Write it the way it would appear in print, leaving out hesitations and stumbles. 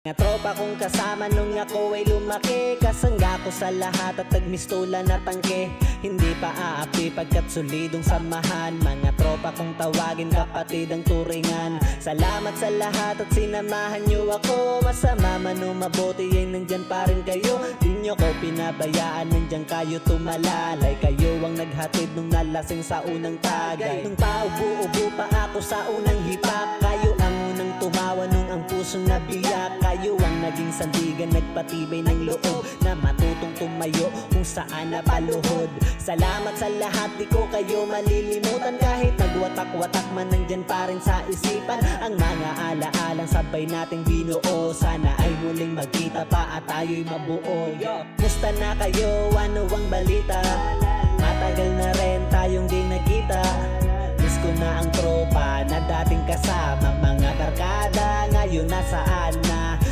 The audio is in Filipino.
Nga tropa kong kasama nung ako ay lumaki, kasangga ko sa lahat at nagmistola na tangke. Hindi pa aapi pagkat solidong samahan, mga tropa kong tawagin kapatid ang turingan. Salamat sa lahat at sinamahan nyo ako, masama man o mabuti ay nandyan pa rin kayo. Di nyo ko pinabayaan, nandyan kayo tumalalay. Kayo ang naghatid nung nalasing sa unang tagay. Nung paubo-ubo pa ako sa unang hipak, kayo ang unang tumawa nung ang pusong nabiyak. Kayo ang naging sandigan, nagpatibay ng loob na matutong tumayo kung saan napaluhod. Salamat sa lahat, di ko kayo malilimutan. Kahit nagwatak-watak man, nandyan pa rin sa isipan ang mga alaalang sabay nating binuo. Sana ay muling magkita pa at tayo'y mabuo. Musta na kayo? Ano ang balita? Matagal na rin tayong di nagkita. Miss ko na ang tropa na dating kasama, mga barkada ngayon nasaan na.